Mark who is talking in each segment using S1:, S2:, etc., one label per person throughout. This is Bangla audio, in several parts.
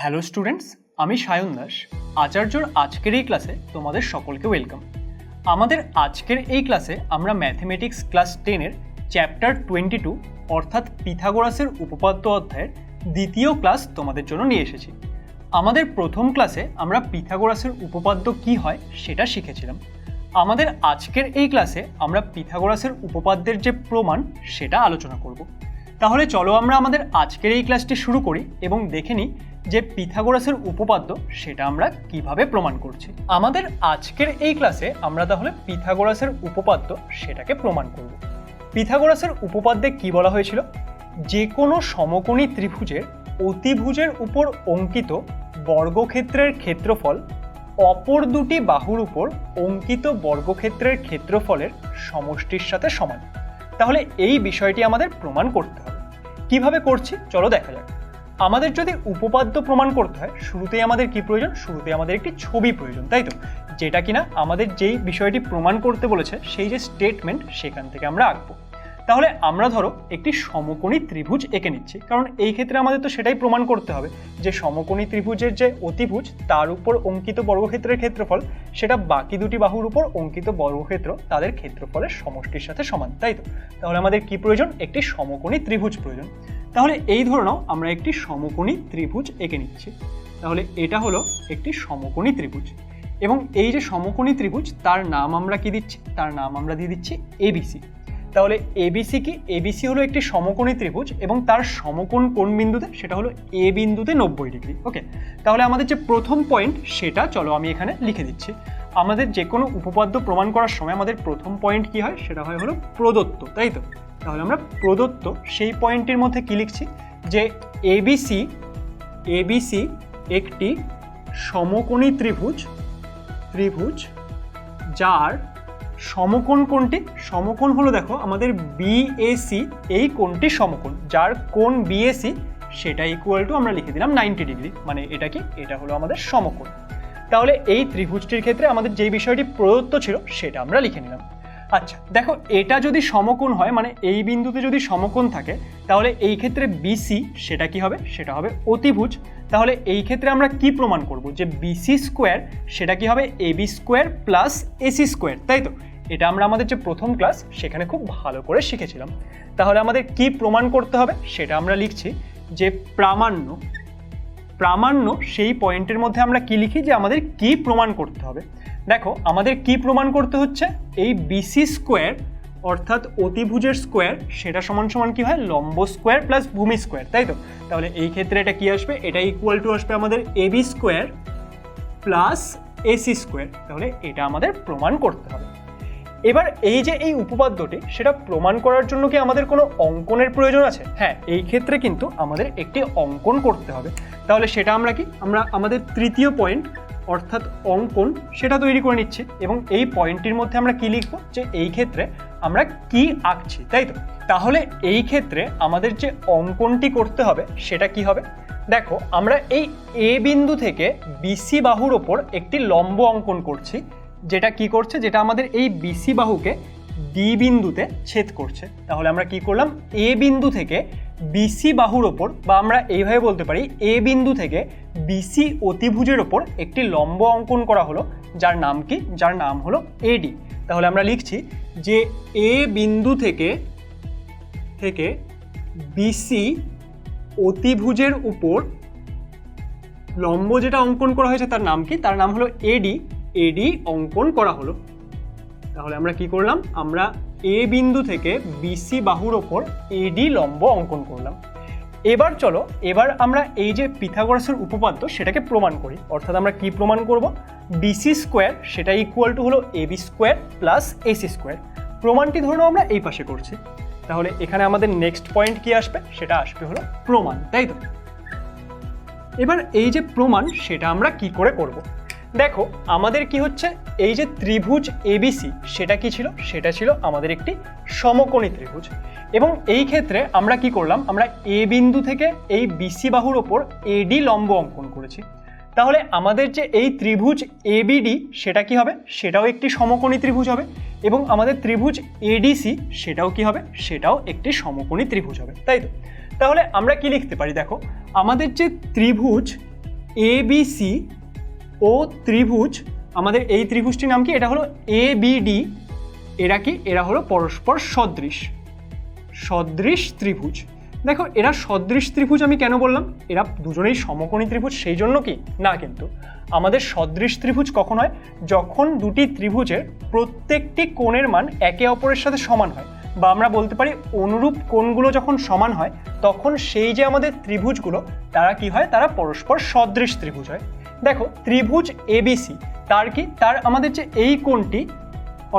S1: হ্যালো স্টুডেন্টস, আমি সায়ন দাস। আচার্যর আজকের এই ক্লাসে তোমাদের সকলকে ওয়েলকাম। আমাদের আজকের এই ক্লাসে আমরা ম্যাথমেটিক্স ক্লাস 10-এর চ্যাপ্টার 22 অর্থাৎ পিথাগোরাসের উপপাদ্য অধ্যায়ের দ্বিতীয় ক্লাস তোমাদের জন্য নিয়ে এসেছি। আমাদের প্রথম ক্লাসে আমরা পিথাগোরাসের উপপাদ্য কি হয় সেটা শিখেছিলাম। আমাদের আজকের এই ক্লাসে আমরা পিথাগোরাসের উপপাদ্যের যে প্রমাণ সেটা আলোচনা করব। তাহলে চলো আমরা আমাদের আজকের এই ক্লাসটি শুরু করি এবং দেখে নিই যে পিথাগোরাসের উপপাদ্য সেটা আমরা কিভাবে প্রমাণ করছি। আমাদের আজকের এই ক্লাসে আমরা তাহলে পিথাগোরাসের উপপাদ্য সেটাকে প্রমাণ করব। পিথাগোরাসের উপপাদ্যে কি বলা হয়েছিল? যে কোনো সমকোণী ত্রিভুজের অতিভুজের উপর অঙ্কিত বর্গক্ষেত্রের ক্ষেত্রফল অপর দুটি বাহুর উপর অঙ্কিত বর্গক্ষেত্রের ক্ষেত্রফলের সমষ্টির সাথে সমান। তাহলে এই বিষয়টি আমাদের প্রমাণ করতে হবে। কিভাবে করছি চলো দেখা যাক। আমাদের যদি উপপাদ্য প্রমাণ করতে হয় শুরুতেই আমাদের কি প্রয়োজন? শুরুতেই আমাদের একটি ছবি প্রয়োজন, তাই তো? যেটা কিনা আমাদের যেই বিষয়টি প্রমাণ করতে বলেছে সেই যে স্টেটমেন্ট সেখান থেকে আমরা আঁকবো। তাহলে আমরা ধরো একটি সমকোণী ত্রিভুজ এঁকে নিচ্ছি, কারণ এই ক্ষেত্রে আমাদের তো সেটাই প্রমাণ করতে হবে যে সমকোণী ত্রিভুজের যে অতিভুজ তার উপর অঙ্কিত বর্গক্ষেত্রের ক্ষেত্রফল সেটা বাকি দুটি বাহুর উপর অঙ্কিত বর্গক্ষেত্র তাদের ক্ষেত্রফলের সমষ্টির সাথে সমান, তাই তো? তাহলে আমাদের কি প্রয়োজন? একটি সমকোণী ত্রিভুজ প্রয়োজন। তাহলে এই ধরে নাও আমরা একটি সমকোণী ত্রিভুজ এঁকে নিচ্ছি। তাহলে এটা হলো একটি সমকোণী ত্রিভুজ এবং এই যে সমকোণী ত্রিভুজ তার নাম আমরা কি দিচ্ছি? তার নাম আমরা দিয়ে দিচ্ছি এবিসি। তাহলে এবিসি কি? এবিসি হলো একটি সমকোণী ত্রিভুজ এবং তার সমকোণ কোন বিন্দুতে? সেটা হলো এ বিন্দুতে 90 ডিগ্রি। ওকে, তাহলে আমাদের যে প্রথম পয়েন্ট সেটা চলো আমি এখানে লিখে দিচ্ছি। আমাদের যে কোনো উপপাদ্য প্রমাণ করার সময় আমাদের প্রথম পয়েন্ট কি হয়? সেটা হয় হলো প্রদত্ত, তাই তো? তাহলে আমরা প্রদত্ত সেই পয়েন্টের মধ্যে কি লিখছি? যে এবিসি একটি সমকোণী ত্রিভুজ যার সমকোণ কোণটি? সমকোণ হলো দেখো আমাদের বিএসি, এই কোণটি সমকোণ, যার কোণ বিএসি সেটা ইকুয়াল টু আমরা লিখে দিলাম 90 ডিগ্রি। মানে এটা কি? এটা হলো আমাদের সমকোণ। তাহলে এই ত্রিভুজটির ক্ষেত্রে আমাদের যেই বিষয়টি প্রদত্ত ছিল সেটা আমরা লিখে নিলাম। আচ্ছা দেখো, এটা যদি সমকোণ হয় মানে এই বিন্দুতে যদি সমকোণ থাকে তাহলে এই ক্ষেত্রে বিসি সেটা কি হবে? সেটা হবে অতিভুজ। তাহলে এই ক্ষেত্রে আমরা কি প্রমাণ করব? যে বিসি স্কোয়ার সেটা কি হবে? A B square plus AC square, তাই তো? এটা আমরা আমাদের যে প্রথম ক্লাস সেখানে খুব ভালো করে শিখেছিলাম। তাহলে আমাদের কি প্রমাণ করতে হবে সেটা আমরা লিখছি যে প্রামাণ্য সেই পয়েন্টের মধ্যে আমরা কি লিখি? যে আমাদের কি প্রমাণ করতে হবে। দেখো আমাদের কি প্রমাণ করতে হচ্ছে? এই বিসি স্কোয়ার অর্থাৎ অতিভুজের স্কোয়ার সেটা সমান সমান কি হয়? লম্ব স্কোয়ার প্লাস ভূমি স্কোয়ার, তাই তো? তাহলে এই ক্ষেত্রে এটা কি আসবে? এটা ইকুয়াল টু আসবে আমাদের AB square plus AC square. তাহলে এটা আমাদের প্রমাণ করতে হবে। এবার এই যে এই উপপাদ্যটি সেটা প্রমাণ করার জন্য কি আমাদের কোনো অঙ্কনের প্রয়োজন আছে? হ্যাঁ, এই ক্ষেত্রে কিন্তু আমাদের একটি অঙ্কন করতে হবে। তাহলে সেটা আমরা কি? আমরা আমাদের তৃতীয় পয়েন্ট অর্থাৎ অঙ্কন সেটা তৈরি করে নিচ্ছি এবং এই পয়েন্টটির মধ্যে আমরা কি লিখবো? যে এই ক্ষেত্রে আমরা কি আঁকছি, তাই তো? তাহলে এই ক্ষেত্রে আমাদের যে অঙ্কনটি করতে হবে সেটা কি হবে? দেখো আমরা এই এ বিন্দু থেকে বিসি বাহুর ওপর একটি লম্ব অঙ্কন করছি, যেটা কি করছে? যেটা আমাদের এই বিসি বাহুকে ডি বিন্দুতে ছেদ করছে। তাহলে আমরা কি করলাম? এ বিন্দু থেকে বিসি বাহুর ওপর, বা আমরা এইভাবে বলতে পারি এ বিন্দু থেকে বিসি অতিভুজের ওপর একটি লম্ব অঙ্কন করা হলো, যার নাম কি? যার নাম হলো এডি। তাহলে আমরা লিখছি যে এ বিন্দু থেকে বিসি অতিভুজের উপর লম্ব যেটা অঙ্কন করা হয়েছে তার নাম কি? তার নাম হলো এডি অঙ্কন করা হলো। তাহলে আমরা কি করলাম? আমরা এ বিন্দু থেকে বিসি বাহুর ওপর এডি লম্ব অঙ্কন করলাম। এবার চলো আমরা এই যে পিথাগোরাসের উপপাদ্য সেটাকে প্রমাণ করি। অর্থাৎ আমরা কি প্রমাণ করব? বিসি স্কোয়ার সেটা ইকুয়াল টু হলো AB square plus AC square. প্রমাণটি ধরো আমরা এই পাশে করছি। তাহলে এখানে আমাদের নেক্সট পয়েন্ট কি আসবে? সেটা আসবে হলো প্রমাণ, তাই তো? এবার এই যে প্রমাণ সেটা আমরা কি করে করব? দেখো আমাদের কি হচ্ছে? এই যে ত্রিভুজ এবিসি সেটা কি ছিল? সেটা ছিল আমাদের একটি সমকোণী ত্রিভুজ এবং এই ক্ষেত্রে আমরা কি করলাম? আমরা এ বিন্দু থেকে এই বিসি বাহুর ওপর এডি লম্ব অঙ্কন করেছি। তাহলে আমাদের যে এই ত্রিভুজ এবিডি সেটা কি হবে? সেটাও একটি সমকোণী ত্রিভুজ হবে এবং আমাদের ত্রিভুজ এডিসি সেটাও কি হবে? সেটাও একটি সমকোণী ত্রিভুজ হবে, তাই তো? তাহলে আমরা কি লিখতে পারি? দেখো আমাদের যে ত্রিভুজ এবিসি ও ত্রিভুজ, আমাদের এই ত্রিভুজটির নাম কি, এটা হলো এবিডি, এরা কি, এরা হলো পরস্পর সদৃশ, সদৃশ ত্রিভুজ। দেখো এরা সদৃশ ত্রিভুজ আমি কেন বললাম, এরা দুজনেই সমকোণী ত্রিভুজ সেই জন্য কি না, কিন্তু আমাদের সদৃশ ত্রিভুজ কখন হয়, যখন দুটি ত্রিভুজের প্রত্যেকটি কোণের মান একে অপরের সাথে সমান হয়, বা আমরা বলতে পারি অনুরূপ কোণগুলো যখন সমান হয় তখন সেই যে আমাদের ত্রিভুজগুলো তারা কি হয়, তারা পরস্পর সদৃশ ত্রিভুজ হয়। দেখো ত্রিভুজ এবিসি, তার কি, তার আমাদের যে এই কোণটি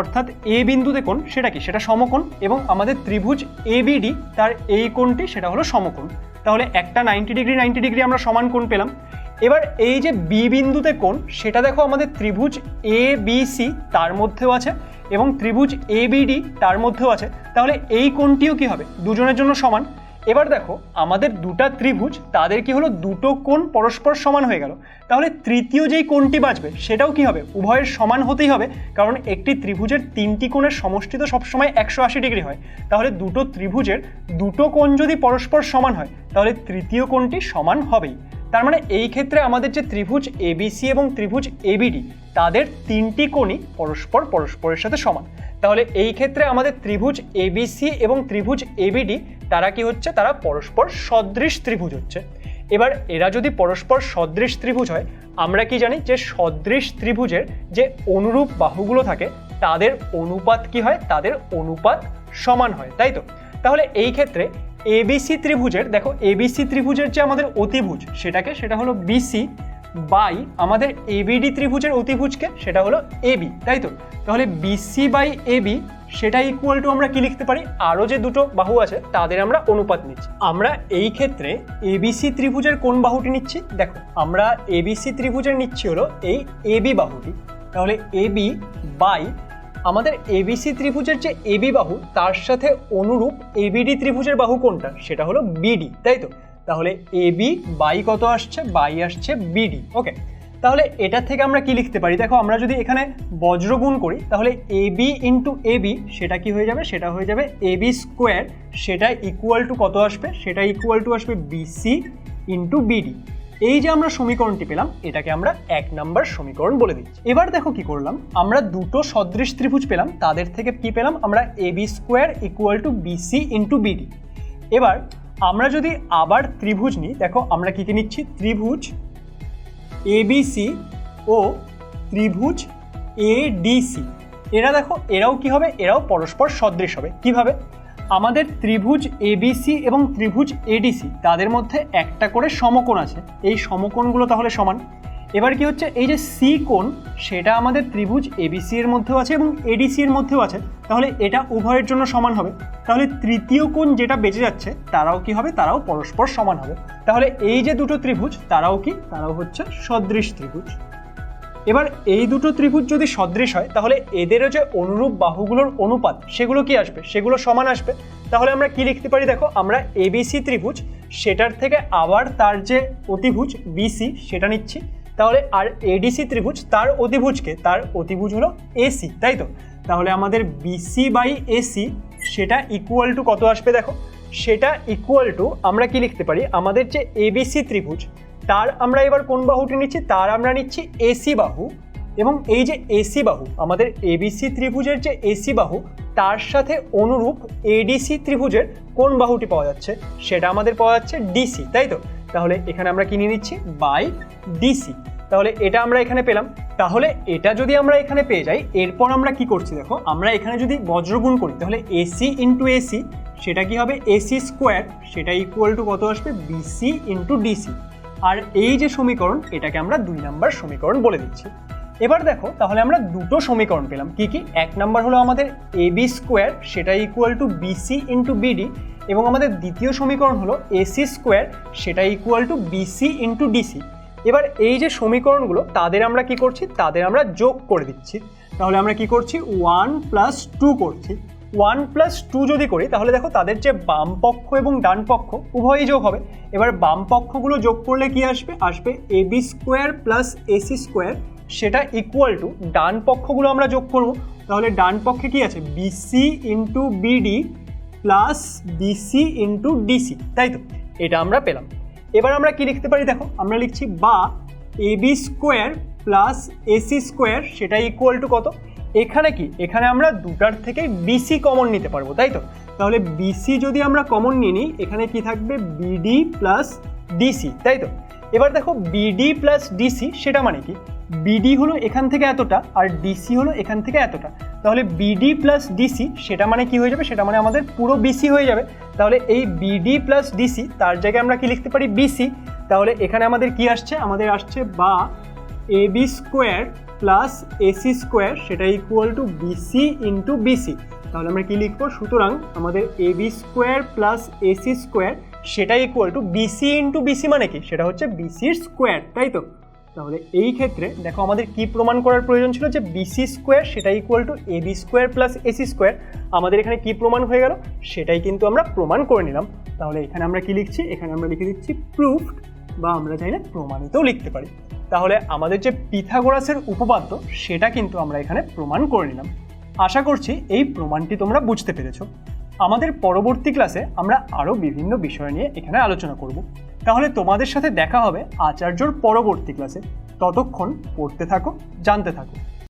S1: অর্থাৎ এ বিন্দুতে কোণ সেটা কি, সেটা সমকোণ, এবং আমাদের ত্রিভুজ এবিডি তার এই কোণটি সেটা হলো সমকোণ। তাহলে একটা 90 ডিগ্রি আমরা সমান কোণ পেলাম। এবার এই যে বি বিন্দুতে কোণ সেটা দেখো আমাদের ত্রিভুজ এ বি সি তার মধ্যেও আছে এবং ত্রিভুজ এ বিডি তার মধ্যেও আছে, তাহলে এই কোণটিও কি হবে, দুজনের জন্য সমান। এবার দেখো আমাদের দুটা ত্রিভুজ তাদের কি হলো, দুটো কোণ পরস্পর সমান হয়ে গেল, তাহলে তৃতীয় যেই কোণটি বাঁচবে সেটাও কি হবে, উভয়ের সমান হতেই হবে, কারণ একটি ত্রিভুজের তিনটি কোণের সমষ্টি তো সবসময় 180 ডিগ্রি হয়, তাহলে দুটো ত্রিভুজের দুটো কোণ যদি পরস্পর সমান হয় তাহলে তৃতীয় কোণটি সমান হবেই। তার মানে এই ক্ষেত্রে আমাদের যে ত্রিভুজ এবিসি এবং ত্রিভুজ এবিডি তাদের তিনটি কোণই পরস্পরের সাথে সমান, তাহলে এই ক্ষেত্রে আমাদের ত্রিভুজ এবিসি এবং ত্রিভুজ এবিডি তারা কি হচ্ছে, তারা পরস্পর সদৃশ ত্রিভুজ হচ্ছে। এবার এরা যদি পরস্পর সদৃশ ত্রিভুজ হয়, আমরা কি জানি যে সদৃশ ত্রিভুজের যে অনুরূপ বাহুগুলো থাকে তাদের অনুপাত কি হয়, তাদের অনুপাত সমান হয়, তাই তো। তাহলে এই ক্ষেত্রে এবিসি ত্রিভুজের, দেখো এবিসি ত্রিভুজের যে আমাদের অতিভুজ সেটা হলো বিসি বাই আমাদের এবিডি ত্রিভুজের অতিভুজকে সেটা হলো এবি, তাই তো। তাহলে বিসি বাই এবি সেটা ইকুয়াল টু আমরা কি লিখতে পারি, আরও যে দুটো বাহু আছে তাদের আমরা অনুপাত নিচ্ছি। আমরা এই ক্ষেত্রে এবিসি ত্রিভুজের কোন বাহুটি নিচ্ছি, দেখো আমরা এবিসি ত্রিভুজের নিচ্ছি হলো এই এবি বাহুটি, তাহলে এবি বাই আমাদের এবিসি ত্রিভুজের যে এবি বাহু তার সাথে অনুরূপ এবিডি ত্রিভুজের বাহু কোনটা, সেটা হলো বিডি, তাই তো। তাহলে এবি বাই কত আসছে, বাই আসছে বিডি, ওকে। তাহলে এটা থেকে আমরা কি লিখতে পারি, দেখো আমরা যদি এখানে বজ্রগুণ করি তাহলে এবি ইন্টু এবি সেটা কি হয়ে যাবে, সেটা হয়ে যাবে এবি স্কোয়ার, সেটা ইকুয়াল টু কত আসবে, সেটা ইকুয়াল টু আসবে বিসি ইন্টু বিডি। এই যে আমরা সমীকরণটি পেলাম এটাকে আমরা 1 নম্বর সমীকরণ বলে দিচ্ছি। এবার দেখো কি করলাম, আমরা দুটো সদৃশ ত্রিভুজ পেলাম, তাদের থেকে কি পেলাম আমরা A B square equal to BC into B D. এবার আমরা যদি আবার ত্রিভুজ নিই, দেখো আমরা কি নিচ্ছি, ত্রিভুজ এবিসি ও ত্রিভুজ এডিসি, এরা দেখো এরাও কি হবে, এরাও পরস্পর সদৃশ হবে। কিভাবে, আমাদের ত্রিভুজ এবিসি এবং ত্রিভুজ এডিসি তাদের মধ্যে একটা করে সমকোণ আছে, এই সমকোণগুলো তাহলে সমান। এবার কি হচ্ছে, এই যে সি কোণ সেটা আমাদের ত্রিভুজ এবিসি এর মধ্যেও আছে এবং এডিসি এর মধ্যেও আছে, তাহলে এটা উভয়ের জন্য সমান হবে। তাহলে তৃতীয় কোণ যেটা বেঁচে যাচ্ছে তারাও কি হবে, তারাও পরস্পর সমান হবে। তাহলে এই যে দুটো ত্রিভুজ তারাও কি, তারাও হচ্ছে সদৃশ ত্রিভুজ। এবার এই দুটো ত্রিভুজ যদি সদৃশ হয় তাহলে এদেরও যে অনুরূপ বাহুগুলোর অনুপাত সেগুলো কি আসবে, সেগুলো সমান আসবে। তাহলে আমরা কি লিখতে পারি, দেখো আমরা এবিসি ত্রিভুজ সেটার থেকে আবার তার যে অতিভুজ বিসি সেটা নিচ্ছি, তাহলে আর এডিসি ত্রিভুজ তার অতিভুজকে, তার অতিভুজ হলো এসি, তাই তো। তাহলে আমাদের বিসি বাই এসি সেটা ইকুয়াল টু কত আসবে, দেখো সেটা ইকুয়াল টু আমরা কি লিখতে পারি, আমাদের যে এবিসি ত্রিভুজ তার আমরা এবার কোন বাহুটি নিচ্ছি, তার আমরা নিচ্ছি এসি বাহু, এবং এই যে এসি বাহু আমাদের এবিসি ত্রিভুজের যে এসি বাহু তার সাথে অনুরূপ এডিসি ত্রিভুজের কোন বাহুটি পাওয়া যাচ্ছে, সেটা আমাদের পাওয়া যাচ্ছে ডিসি, তাই তো। তাহলে এখানে আমরা কি নিয়ে নিচ্ছি, বাই ডিসি। তাহলে এটা আমরা এখানে পেলাম। তাহলে এটা যদি আমরা এখানে পেয়ে যাই, এরপর আমরা কি করছি, দেখো আমরা এখানে যদি বজ্রগুণ করি তাহলে এসি ইন্টু এসি সেটা কি হবে, এসি স্কোয়ার, সেটা ইকুয়াল টু কত আসবে, বিসি ইন্টু ডিসি। আর এই যে সমীকরণ এটাকে আমরা 2 নম্বর সমীকরণ বলে দিচ্ছি। এবার দেখো তাহলে আমরা দুটো সমীকরণ পেলাম, কি কি, 1 নম্বর হলো আমাদের এবি স্কোয়ার সেটা equal to BC into B D, এবং আমাদের দ্বিতীয় সমীকরণ হলো এসি স্কোয়ার সেটা equal to BC into D C. এবার এই যে সমীকরণগুলো তাদের আমরা কি করছি, তাদের আমরা যোগ করে দিচ্ছি। তাহলে আমরা কি করছি, 1 + 2 করছি। 1 + 2 যদি করি তাহলে দেখো তাদের যে বাম পক্ষ এবং ডান পক্ষ উভয়ই যোগ হবে। এবার বাম পক্ষগুলো যোগ করলে কি আসবে, আসবে A B square plus AC square সেটা ইকুয়াল টু ডান পক্ষগুলো আমরা যোগ করব। তাহলে ডান পক্ষে কি আছে, B C into B D plus B C into D C, তাই তো। এটা আমরা পেলাম। এবার আমরা কি লিখতে পারি দেখো, আমরা লিখছি বা AB square plus AC square সেটা ইকুয়াল টু কত, এখানে কি, এখানে আমরা দুটার থেকে বিসি কমন নিতে পারবো, তাই তো? তাহলে বিসি যদি আমরা কমন নিয়ে নিই, এখানে কি থাকবে বিডি প্লাস ডিসি, তাই তো? এবার দেখো বিডি প্লাস ডিসি সেটা মানে কি, বিডি হলো এখান থেকে এতটা আর ডিসি হলো এখান থেকে এতটা, তাহলে বিডি প্লাস ডিসি সেটা মানে কি হয়ে যাবে, সেটা মানে আমাদের পুরো বিসি হয়ে যাবে। তাহলে এই বিডি প্লাস ডিসি তার জায়গায় আমরা কি লিখতে পারি, বিসি। তাহলে এখানে আমাদের কি আসছে, আমাদের আসছে বা AB square plus AC square সেটা equal to BC into BC. তাহলে আমরা কি লিখবো, সুতরাং আমাদের AB square plus AC square সেটা equal to BC into BC মানে কি, সেটা হচ্ছে বিসির স্কোয়ার, তাই তো? তাহলে এই ক্ষেত্রে দেখো আমাদের কি প্রমাণ করার প্রয়োজন ছিল, যে বিসি স্কোয়ার সেটা equal to A B square plus AC square. আমাদের এখানে কি প্রমাণ হয়ে গেল, সেটাই কিন্তু আমরা প্রমাণ করে নিলাম। তাহলে এখানে আমরা কি লিখছি, এখানে আমরা লিখে দিচ্ছি প্রুফড, বা আমরা চাইলে প্রমাণিতও লিখতে পারি। তাহলে আমাদের যে পিথাগোরাসের উপপাদ্য সেটা কিন্তু আমরা এখানে প্রমাণ করে নিলাম। আশা করছি এই প্রমাণটি তোমরা বুঝতে পেরেছো। আমাদের পরবর্তী ক্লাসে আমরা আরও বিভিন্ন বিষয় নিয়ে এখানে আলোচনা করব। তাহলে তোমাদের সাথে দেখা হবে আচার্যর পরবর্তী ক্লাসে। ততক্ষণ পড়তে থাকো, জানতে থাকো।